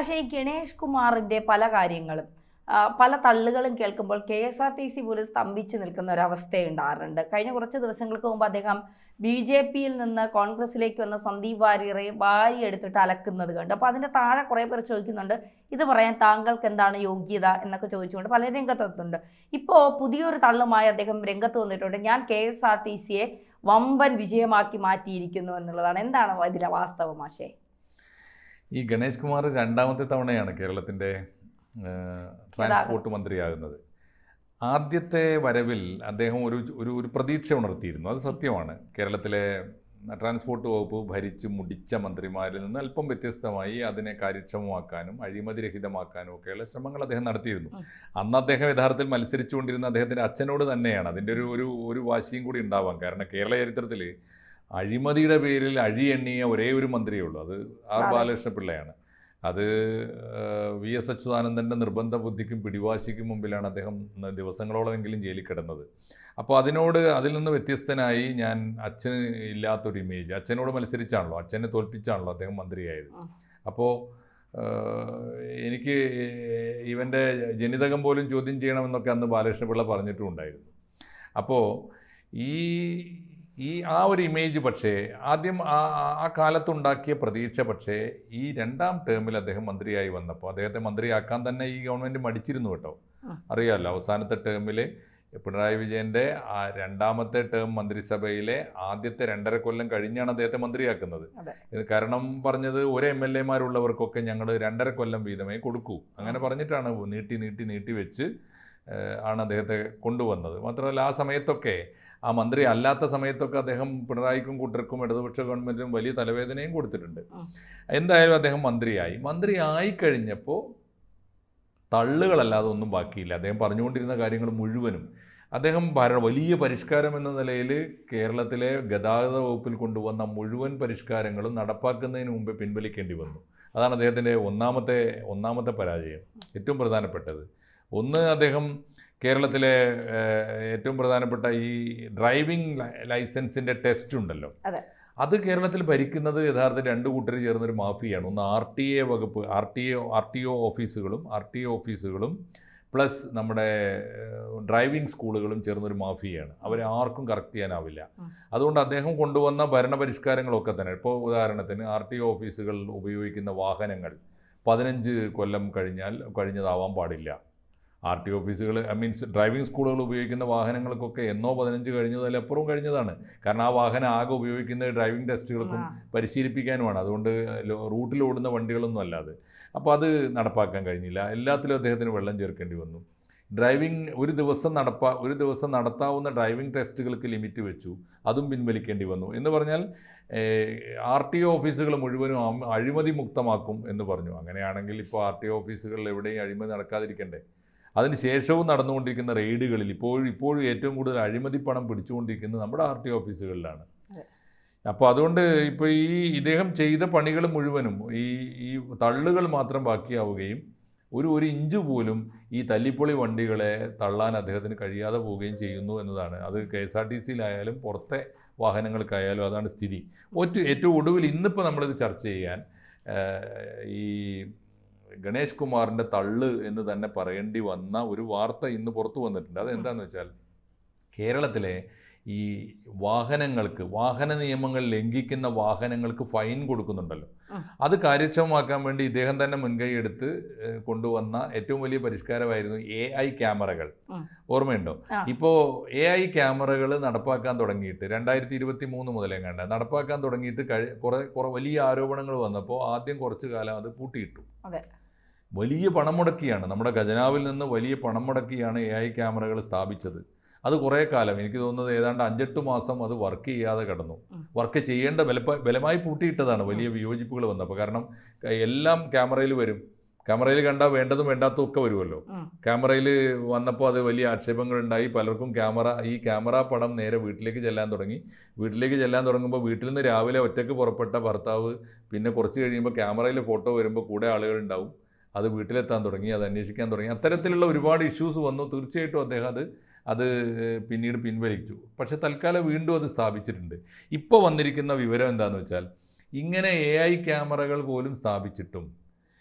പക്ഷേ ഈ ഗണേഷ് കുമാറിൻ്റെ പല കാര്യങ്ങളും പല തള്ളുകളും കേൾക്കുമ്പോൾ KSRTC പോലും സ്തംഭിച്ച് നിൽക്കുന്ന ഒരവസ്ഥയുണ്ടാകാറുണ്ട്. കഴിഞ്ഞ കുറച്ച് ദിവസങ്ങൾക്ക് മുമ്പ് അദ്ദേഹം BJPയിൽ നിന്ന് കോൺഗ്രസിലേക്ക് വന്ന സന്ദീപ് വാര്യരെ വാരിയെടുത്തിട്ട് അലക്കുന്നത് കണ്ടു. അപ്പോൾ അതിൻ്റെ താഴെ കുറേ പേർ ചോദിക്കുന്നുണ്ട്, ഇത് പറയാൻ താങ്കൾക്ക് എന്താണ് യോഗ്യത എന്നൊക്കെ ചോദിച്ചുകൊണ്ട് പല രംഗത്തെത്തുന്നുണ്ട്. ഇപ്പോൾ പുതിയൊരു തള്ളുമായി അദ്ദേഹം രംഗത്ത് വന്നിട്ടുണ്ട്. ഞാൻ KSRTCയെ വമ്പൻ വിജയമാക്കി മാറ്റിയിരിക്കുന്നു എന്നുള്ളതാണ്. എന്താണ് ഇതിലെ വാസ്തവം മാഷേ? ഈ ഗണേഷ് കുമാർ രണ്ടാമത്തെ തവണയാണ് കേരളത്തിൻ്റെ ട്രാൻസ്പോർട്ട് മന്ത്രിയാകുന്നത്. ആദ്യത്തെ വരവിൽ അദ്ദേഹം ഒരു പ്രതീക്ഷ ഉണർത്തിയിരുന്നു. അത് സത്യമാണ്. കേരളത്തിലെ ട്രാൻസ്പോർട്ട് വകുപ്പ് ഭരിച്ച് മുടിച്ച മന്ത്രിമാരിൽ നിന്ന് അല്പം വ്യത്യസ്തമായി അതിനെ കാര്യക്ഷമമാക്കാനും അഴിമതിരഹിതമാക്കാനും ഒക്കെയുള്ള ശ്രമങ്ങൾ അദ്ദേഹം നടത്തിയിരുന്നു. അന്ന് അദ്ദേഹം യഥാർത്ഥത്തിൽ മത്സരിച്ചുകൊണ്ടിരുന്ന അദ്ദേഹത്തിൻ്റെ അച്ഛനോട് തന്നെയാണ്. അതിൻ്റെ ഒരു വാശിയും കൂടി ഉണ്ടാവാം. കാരണം കേരള ചരിത്രത്തിൽ അഴിമതിയുടെ പേരിൽ അഴി എണ്ണിയ ഒരേ ഒരു മന്ത്രിയേ ഉള്ളൂ. അത് ആർ ബാലകൃഷ്ണ പിള്ളയാണ്. അത് VS അച്യുതാനന്ദൻ്റെ നിർബന്ധ ബുദ്ധിക്കും പിടിവാശിക്കും മുമ്പിലാണ് അദ്ദേഹം ദിവസങ്ങളോളമെങ്കിലും ജയിലിൽ കിടന്നത്. അപ്പോൾ അതിൽ നിന്ന് വ്യത്യസ്തനായി ഞാൻ അച്ഛന് ഇല്ലാത്തൊരു ഇമേജ്, അച്ഛനോട് മത്സരിച്ചാണല്ലോ, അച്ഛനെ തോൽപ്പിച്ചാണല്ലോ അദ്ദേഹം മന്ത്രിയായത്. അപ്പോൾ എനിക്ക് ഇവൻ്റെ ജനിതകം പോലും ചോദ്യം ചെയ്യണമെന്നൊക്കെ അന്ന് ബാലകൃഷ്ണപിള്ള പറഞ്ഞിട്ടുണ്ടായിരുന്നു. അപ്പോൾ ആ ഒരു ഇമേജ് പക്ഷേ ആദ്യം ആ കാലത്തുണ്ടാക്കിയ പ്രതീക്ഷ പക്ഷേ ഈ രണ്ടാം ടേമിൽ അദ്ദേഹം മന്ത്രിയായി വന്നപ്പോൾ അദ്ദേഹത്തെ മന്ത്രിയാക്കാൻ തന്നെ ഈ ഗവൺമെൻറ് മടിച്ചിരുന്നു കേട്ടോ. അറിയാമല്ലോ, അവസാനത്തെ ടേമിൽ പിണറായി വിജയൻ്റെ രണ്ടാമത്തെ ടേം മന്ത്രിസഭയിലെ ആദ്യത്തെ 2.5 കൊല്ലം കഴിഞ്ഞാണ് അദ്ദേഹത്തെ മന്ത്രിയാക്കുന്നത്. കാരണം പറഞ്ഞത് ഒരു MLA മാരുള്ളവർക്കൊക്കെ ഞങ്ങൾ 2.5 കൊല്ലം വീതമേ കൊടുക്കൂ, അങ്ങനെ പറഞ്ഞിട്ടാണ് നീട്ടി വെച്ച് ആണ് അദ്ദേഹത്തെ കൊണ്ടുവന്നത്. മാത്രമല്ല ആ സമയത്തൊക്കെ, ആ മന്ത്രി അല്ലാത്ത സമയത്തൊക്കെ അദ്ദേഹം പിണറായിക്കും കൂട്ടർക്കും ഇടതുപക്ഷ ഗവൺമെൻറ്റിനും വലിയ തലവേദനയും കൊടുത്തിട്ടുണ്ട്. എന്തായാലും അദ്ദേഹം മന്ത്രിയായി കഴിഞ്ഞപ്പോൾ തള്ളുകളല്ലാതെ ഒന്നും ബാക്കിയില്ല. അദ്ദേഹം പറഞ്ഞുകൊണ്ടിരുന്ന കാര്യങ്ങൾ മുഴുവനും അദ്ദേഹം വലിയ പരിഷ്കാരം എന്ന നിലയിൽ കേരളത്തിലെ ഗതാഗത വകുപ്പിൽ കൊണ്ടുവന്ന മുഴുവൻ പരിഷ്കാരങ്ങളും നടപ്പാക്കുന്നതിന് മുമ്പേ പിൻവലിക്കേണ്ടി വന്നു. അതാണ് അദ്ദേഹത്തിൻ്റെ ഒന്നാമത്തെ പരാജയം. ഏറ്റവും പ്രധാനപ്പെട്ടത് അദ്ദേഹം കേരളത്തിലെ ഏറ്റവും പ്രധാനപ്പെട്ട ഈ ഡ്രൈവിംഗ് ലൈസൻസിൻ്റെ ടെസ്റ്റ് ഉണ്ടല്ലോ, അത് കേരളത്തിൽ ഭരിക്കുന്നത് യഥാർത്ഥത്തിൽ 2 കൂട്ടർ ചേർന്നൊരു മാഫിയാണ്. ഒന്ന് RTA വകുപ്പ്, RTO ഓഫീസുകളും പ്ലസ് നമ്മുടെ ഡ്രൈവിംഗ് സ്കൂളുകളും ചേർന്നൊരു മാഫിയാണ്. അവരെ ആർക്കും കറക്റ്റ് ചെയ്യാനാവില്ല. അതുകൊണ്ട് അദ്ദേഹം കൊണ്ടുവന്ന ഭരണപരിഷ്കാരങ്ങളൊക്കെ തന്നെ, ഇപ്പോൾ ഉദാഹരണത്തിന് RTO ഓഫീസുകൾ ഉപയോഗിക്കുന്ന വാഹനങ്ങൾ 15 കൊല്ലം കഴിഞ്ഞതാവാൻ പാടില്ല. RTO ഓഫീസുകൾ ഡ്രൈവിംഗ് സ്കൂളുകൾ ഉപയോഗിക്കുന്ന വാഹനങ്ങൾക്കൊക്കെ 15 കഴിഞ്ഞത് അതിലപ്പുറവും കഴിഞ്ഞതാണ്. കാരണം ആ വാഹനം ആകെ ഉപയോഗിക്കുന്നത് ഡ്രൈവിംഗ് ടെസ്റ്റുകൾക്കും പരിശീലിപ്പിക്കാനുമാണ്. അതുകൊണ്ട് റൂട്ടിൽ ഓടുന്ന വണ്ടികളൊന്നും അല്ലാതെ. അപ്പോൾ അത് നടപ്പാക്കാൻ കഴിഞ്ഞില്ല. എല്ലാത്തിലും അദ്ദേഹത്തിന് വെള്ളം ചേർക്കേണ്ടി വന്നു. ഡ്രൈവിംഗ് ഒരു ദിവസം നടത്താവുന്ന ഡ്രൈവിംഗ് ടെസ്റ്റുകൾക്ക് ലിമിറ്റ് വെച്ചു, അതും പിൻവലിക്കേണ്ടി വന്നു. എന്ന് പറഞ്ഞാൽ RTO ഓഫീസുകൾ മുഴുവനും അഴിമതി മുക്തമാക്കും എന്ന് പറഞ്ഞു. അങ്ങനെയാണെങ്കിൽ ഇപ്പോൾ RTO ഓഫീസുകളിൽ എവിടെയും അഴിമതി നടക്കാതിരിക്കണ്ടേ? അതിന് ശേഷവും നടന്നുകൊണ്ടിരിക്കുന്ന റെയ്ഡുകളിൽ ഇപ്പോഴും ഏറ്റവും കൂടുതൽ അഴിമതി പണം പിടിച്ചുകൊണ്ടിരിക്കുന്നത് നമ്മുടെ RTO ഓഫീസുകളിലാണ്. അപ്പോൾ അതുകൊണ്ട് ഇപ്പോൾ ഇദ്ദേഹം ചെയ്ത പണികൾ മുഴുവനും ഈ തള്ളുകൾ മാത്രം ബാക്കിയാവുകയും ഒരു ഇഞ്ച് പോലും ഈ തല്ലിപ്പൊളി വണ്ടികളെ തള്ളാൻ അദ്ദേഹത്തിന് കഴിയാതെ പോവുകയും ചെയ്യുന്നു എന്നതാണ്. അത് KSRTCയിലായാലും പുറത്തെ വാഹനങ്ങൾക്കായാലും അതാണ് സ്ഥിതി. ഏറ്റവും ഒടുവിൽ ഇന്നിപ്പോൾ നമ്മളിത് ചർച്ച ചെയ്യാൻ ഈ ഗണേഷ് കുമാറിൻ്റെ തള്ള് എന്ന് തന്നെ പറയേണ്ടി വന്ന ഒരു വാർത്ത ഇന്ന് പുറത്തു വന്നിട്ടുണ്ട്. അതെന്താണെന്ന് വെച്ചാൽ, കേരളത്തിലെ ഈ വാഹന നിയമങ്ങൾ ലംഘിക്കുന്ന വാഹനങ്ങൾക്ക് ഫൈൻ കൊടുക്കുന്നുണ്ടല്ലോ, അത് കാര്യക്ഷമമാക്കാൻ വേണ്ടി ഇദ്ദേഹം തന്നെ മുൻകൈ എടുത്ത് കൊണ്ടുവന്ന ഏറ്റവും വലിയ പരിഷ്കാരമായിരുന്നു AI ക്യാമറകൾ. ഓർമ്മയുണ്ടോ? ഇപ്പോൾ AI ക്യാമറകൾ നടപ്പാക്കാൻ തുടങ്ങിയിട്ട് 2023 മുതലെങ്ങാണ്ട് നടപ്പാക്കാൻ തുടങ്ങിയിട്ട് കുറെ വലിയ ആരോപണങ്ങൾ വന്നപ്പോൾ ആദ്യം കുറച്ചു കാലം അത് പൂട്ടിയിട്ടു. വലിയ പണം മുടക്കിയാണ്, നമ്മുടെ ഖജനാവിൽ നിന്ന് വലിയ പണം മുടക്കിയാണ് AI ക്യാമറകൾ സ്ഥാപിച്ചത്. അത് കുറേ കാലം, എനിക്ക് തോന്നുന്നത് ഏതാണ്ട് 5-8 മാസം അത് വർക്ക് ചെയ്യാതെ കിടന്നു. വർക്ക് ചെയ്യേണ്ട ബലമായി പൂട്ടിയിട്ടതാണ് വലിയ വിയോജിപ്പുകൾ വന്നപ്പോൾ. കാരണം എല്ലാം ക്യാമറയിൽ വരും, ക്യാമറയിൽ കണ്ടാൽ വേണ്ടതും വേണ്ടാത്തതും ഒക്കെ വരുമല്ലോ. ക്യാമറയിൽ വന്നപ്പോൾ അത് വലിയ ആക്ഷേപങ്ങളുണ്ടായി. പലർക്കും ഈ ക്യാമറ പടം നേരെ വീട്ടിലേക്ക് ചെല്ലാൻ തുടങ്ങുമ്പോൾ വീട്ടിൽ നിന്ന് രാവിലെ ഒറ്റയ്ക്ക് പുറപ്പെട്ട ഭർത്താവ് പിന്നെ കുറച്ച് കഴിയുമ്പോൾ ക്യാമറയിൽ ഫോട്ടോ വരുമ്പോൾ കൂടെ ആളുകളുണ്ടാവും. അത് വീട്ടിലെത്താൻ തുടങ്ങി, അത് അന്വേഷിക്കാൻ തുടങ്ങി. അത്തരത്തിലുള്ള ഒരുപാട് ഇഷ്യൂസ് വന്നു. തീർച്ചയായിട്ടും അദ്ദേഹം അത് പിന്നീട് പിൻവലിച്ചു. പക്ഷെ തൽക്കാലം വീണ്ടും അത് സ്ഥാപിച്ചിട്ടുണ്ട്. ഇപ്പോൾ വന്നിരിക്കുന്ന വിവരം എന്താണെന്ന് വെച്ചാൽ, ഇങ്ങനെ AI ക്യാമറകൾ പോലും സ്ഥാപിച്ചിട്ടും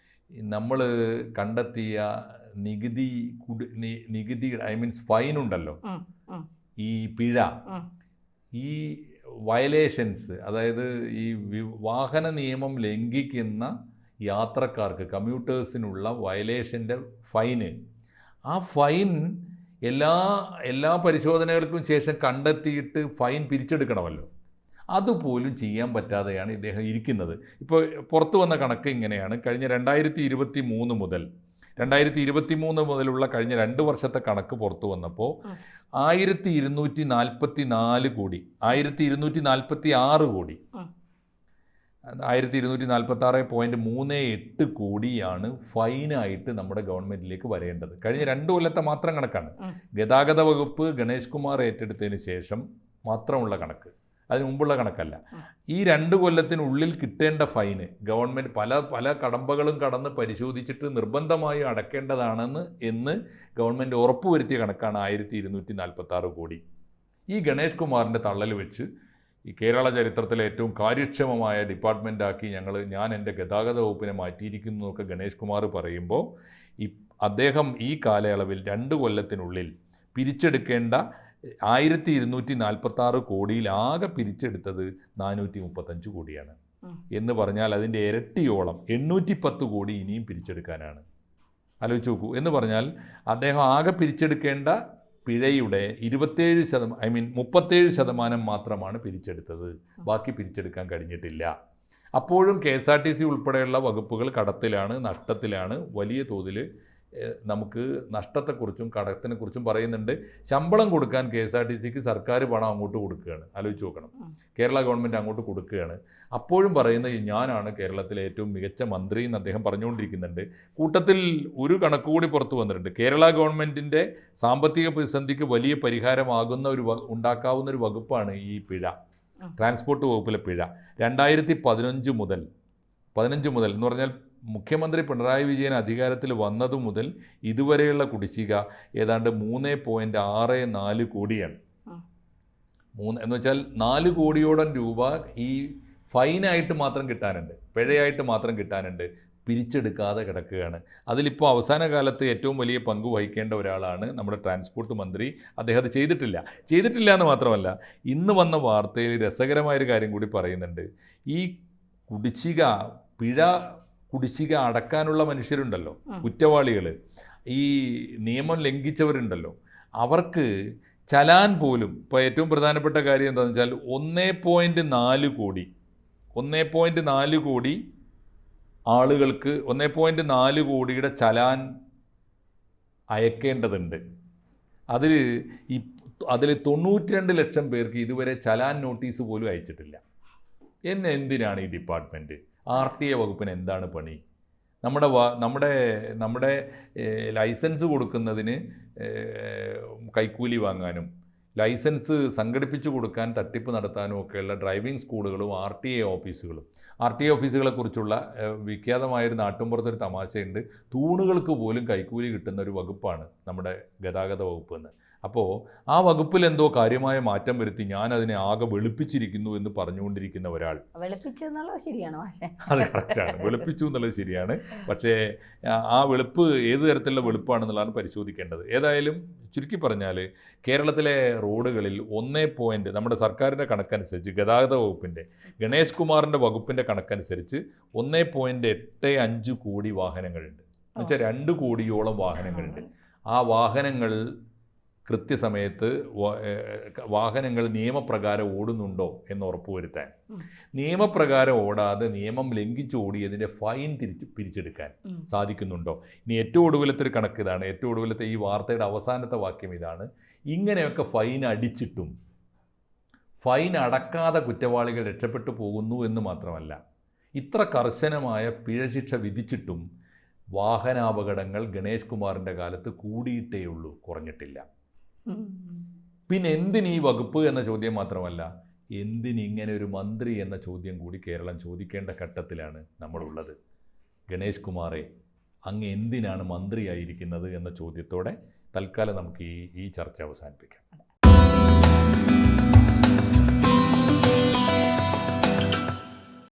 നമ്മൾ കണ്ടെത്തിയ നികുതി ഫൈൻ ഉണ്ടല്ലോ, ഈ പിഴ, ഈ വയലേഷൻസ്, അതായത് ഈ വാഹന നിയമം ലംഘിക്കുന്ന യാത്രക്കാർക്ക്, കമ്മ്യൂട്ടേഴ്സിനുള്ള വയലേഷൻ്റെ ഫൈന്, ആ ഫൈൻ എല്ലാ പരിശോധനകൾക്കും ശേഷം കണ്ടെത്തിയിട്ട് ഫൈൻ പിരിച്ചെടുക്കണമല്ലോ. അതുപോലും ചെയ്യാൻ പറ്റാതെയാണ് ഇദ്ദേഹം ഇരിക്കുന്നത്. ഇപ്പോൾ പുറത്തു വന്ന കണക്ക് ഇങ്ങനെയാണ്. കഴിഞ്ഞ 2023 മുതലുള്ള കഴിഞ്ഞ 2 വർഷത്തെ കണക്ക് പുറത്തു വന്നപ്പോൾ 1244 കോടി, 1246 കോടി, 1246.38 കോടിയാണ് ഫൈനായിട്ട് നമ്മുടെ ഗവൺമെൻറ്റിലേക്ക് വരേണ്ടത്. കഴിഞ്ഞ 2 കൊല്ലത്തെ മാത്രം കണക്കാണ്. ഗതാഗത വകുപ്പ് ഗണേഷ് കുമാർ ഏറ്റെടുത്തതിന് ശേഷം മാത്രമുള്ള കണക്ക്, അതിന് മുമ്പുള്ള കണക്കല്ല. ഈ 2 കൊല്ലത്തിനുള്ളിൽ കിട്ടേണ്ട ഫൈന് ഗവൺമെൻറ് പല കടമ്പകളും കടന്ന് പരിശോധിച്ചിട്ട് നിർബന്ധമായും അടക്കേണ്ടതാണെന്ന് ഗവൺമെൻറ് ഉറപ്പുവരുത്തിയ കണക്കാണ് 1246 കോടി. ഈ ഗണേഷ് കുമാറിൻ്റെ തള്ളൽ വെച്ച് ഈ കേരള ചരിത്രത്തിലെ ഏറ്റവും കാര്യക്ഷമമായ ഡിപ്പാർട്ട്മെൻറ്റാക്കി ഞാൻ എൻ്റെ ഗതാഗത വകുപ്പിനെ മാറ്റിയിരിക്കുന്നു എന്നൊക്കെ ഗണേഷ് കുമാർ പറയുമ്പോൾ, അദ്ദേഹം ഈ കാലയളവിൽ 2 കൊല്ലത്തിനുള്ളിൽ പിരിച്ചെടുക്കേണ്ട 1246 കോടിയിൽ ആകെ പിരിച്ചെടുത്തത് 435 കോടിയാണ്. എന്ന് പറഞ്ഞാൽ അതിൻ്റെ ഇരട്ടിയോളം 810 കോടി ഇനിയും പിരിച്ചെടുക്കാനാണ്. ആലോചിച്ച് നോക്കൂ. എന്ന് പറഞ്ഞാൽ അദ്ദേഹം ആകെ പിരിച്ചെടുക്കേണ്ട പിഴയുടെ 37% മാത്രമാണ് പിരിച്ചെടുത്തത്. ബാക്കി പിരിച്ചെടുക്കാൻ കഴിഞ്ഞിട്ടില്ല. അപ്പോഴും KSRTC ഉൾപ്പെടെയുള്ള വകുപ്പുകൾ കടത്തിലാണ്, നഷ്ടത്തിലാണ്. വലിയ തോതിൽ നമുക്ക് നഷ്ടത്തെക്കുറിച്ചും കടത്തിനെക്കുറിച്ചും പറയുന്നുണ്ട്. ശമ്പളം കൊടുക്കാൻ KSRTCക്ക് സർക്കാർ പണം അങ്ങോട്ട് കൊടുക്കുകയാണ്. ആലോചിച്ച് നോക്കണം. കേരള ഗവൺമെൻറ് അങ്ങോട്ട് കൊടുക്കുകയാണ്. അപ്പോഴും പറയുന്നത് ഞാനാണ് കേരളത്തിലെ ഏറ്റവും മികച്ച മന്ത്രി എന്ന് അദ്ദേഹം പറഞ്ഞുകൊണ്ടിരിക്കുന്നുണ്ട്. കൂട്ടത്തിൽ ഒരു കണക്കുകൂടി പുറത്തു വന്നിട്ടുണ്ട്. കേരള ഗവൺമെൻറ്റിൻ്റെ സാമ്പത്തിക പ്രതിസന്ധിക്ക് വലിയ പരിഹാരമാകുന്ന ഉണ്ടാക്കാവുന്ന ഒരു വകുപ്പാണ് ഈ പിഴ, ട്രാൻസ്പോർട്ട് വകുപ്പിലെ പിഴ. 2015 മുതൽ എന്ന് പറഞ്ഞാൽ മുഖ്യമന്ത്രി പിണറായി വിജയൻ അധികാരത്തിൽ വന്നതു മുതൽ ഇതുവരെയുള്ള കുടിശ്ശിക ഏതാണ്ട് 3.64 കോടിയാണ്. എന്ന് വെച്ചാൽ 4 കോടിയോളം രൂപ ഈ ഫൈനായിട്ട് മാത്രം കിട്ടാനുണ്ട്, പിഴയായിട്ട് മാത്രം കിട്ടാനുണ്ട്, പിരിച്ചെടുക്കാതെ കിടക്കുകയാണ്. അതിലിപ്പോൾ അവസാന കാലത്ത് ഏറ്റവും വലിയ പങ്ക് വഹിക്കേണ്ട ഒരാളാണ് നമ്മുടെ ട്രാൻസ്പോർട്ട് മന്ത്രി. അദ്ദേഹം അത് ചെയ്തിട്ടില്ല എന്ന് മാത്രമല്ല, ഇന്ന് വന്ന വാർത്തയിൽ രസകരമായൊരു കാര്യം കൂടി പറയുന്നുണ്ട്. ഈ കുടിശ്ശിക അടക്കാനുള്ള മനുഷ്യരുണ്ടല്ലോ, കുറ്റവാളികൾ, ഈ നിയമം ലംഘിച്ചവരുണ്ടല്ലോ, അവർക്ക് ചലാൻ പോലും, ഇപ്പോൾ ഏറ്റവും പ്രധാനപ്പെട്ട കാര്യം എന്താണെന്ന് വെച്ചാൽ 1.4 കോടി ആളുകൾക്ക് 1.4 കോടിയുടെ ചലാൻ അയക്കേണ്ടതുണ്ട്. അതിൽ 92 ലക്ഷം പേർക്ക് ഇതുവരെ ചലാൻ നോട്ടീസ് പോലും അയച്ചിട്ടില്ല. എന്തിനാണ് ഈ ഡിപ്പാർട്ട്മെൻറ്റ്? RTA വകുപ്പിന് എന്താണ് പണി? നമ്മുടെ ലൈസൻസ് കൊടുക്കുന്നതിന് കൈക്കൂലി വാങ്ങാനും ലൈസൻസ് സംഘടിപ്പിച്ചു കൊടുക്കാൻ തട്ടിപ്പ് നടത്താനും ഒക്കെയുള്ള ഡ്രൈവിംഗ് സ്കൂളുകളും RTA ഓഫീസുകളെക്കുറിച്ചുള്ള വിഖ്യാതമായൊരു നാട്ടുമ്പുറത്തൊരു തമാശയുണ്ട്. തൂണുകൾക്ക് പോലും കൈക്കൂലി കിട്ടുന്ന ഒരു വകുപ്പാണ് നമ്മുടെ ഗതാഗത വകുപ്പ് എന്ന്. അപ്പോൾ ആ വകുപ്പിൽ എന്തോ കാര്യമായ മാറ്റം വരുത്തി ഞാനതിനെ ആകെ വെളുപ്പിച്ചിരിക്കുന്നു എന്ന് പറഞ്ഞുകൊണ്ടിരിക്കുന്ന ഒരാൾ. വെളുപ്പിച്ചു എന്നുള്ളത് ശരിയാണ്, അത് കറക്റ്റാണ്, വെളുപ്പിച്ചു എന്നുള്ളത് ശരിയാണ്. പക്ഷേ ആ വെളുപ്പ് ഏത് തരത്തിലുള്ള വെളുപ്പാണെന്നുള്ളതാണ് പരിശോധിക്കേണ്ടത്. ഏതായാലും ചുരുക്കി പറഞ്ഞാൽ കേരളത്തിലെ റോഡുകളിൽ നമ്മുടെ സർക്കാരിൻ്റെ കണക്കനുസരിച്ച്, ഗതാഗത വകുപ്പിൻ്റെ ഗണേഷ് കുമാറിൻ്റെ വകുപ്പിൻ്റെ കണക്കനുസരിച്ച് 1.85 കോടി വാഹനങ്ങളുണ്ട്. എന്നുവെച്ചാൽ 2 കോടിയോളം വാഹനങ്ങളുണ്ട്. ആ വാഹനങ്ങൾ കൃത്യസമയത്ത് വാഹനങ്ങൾ നിയമപ്രകാരം ഓടുന്നുണ്ടോ എന്ന് ഉറപ്പുവരുത്താൻ, നിയമപ്രകാരം ഓടാതെ നിയമം ലംഘിച്ച് ഓടിയതിൻ്റെ ഫൈൻ പിരിച്ചെടുക്കാൻ സാധിക്കുന്നുണ്ടോ? ഇനി ഏറ്റവും ഒടുവിലത്തെ കണക്ക് ഇതാണ്. ഏറ്റവും ഒടുവിലത്തെ ഈ വാർത്തയുടെ അവസാനത്തെ വാക്യം ഇതാണ്: ഇങ്ങനെയൊക്കെ ഫൈൻ അടിച്ചിട്ടും ഫൈൻ അടക്കാതെ കുറ്റവാളികൾ രക്ഷപ്പെട്ടു പോകുന്നു എന്ന് മാത്രമല്ല, ഇത്ര കർശനമായ പിഴശിക്ഷ വിധിച്ചിട്ടും വാഹനാപകടങ്ങൾ ഗണേഷ് കുമാറിൻ്റെ കാലത്ത് കൂടിയിട്ടേ ഉള്ളൂ, കുറഞ്ഞിട്ടില്ല. പിന്നെ എന്തിനീ വകുപ്പ് എന്ന ചോദ്യം മാത്രമല്ല, എന്തിനിങ്ങനെ ഒരു മന്ത്രി എന്ന ചോദ്യം കൂടി കേരളം ചോദിക്കേണ്ട ഘട്ടത്തിലാണ് നമ്മളുള്ളത്. ഗണേഷ് കുമാറെ, അങ്ങ് എന്തിനാണ് മന്ത്രിയായിരിക്കുന്നത് എന്ന ചോദ്യത്തോടെ തൽക്കാലം നമുക്ക് ഈ ചർച്ച അവസാനിപ്പിക്കാം.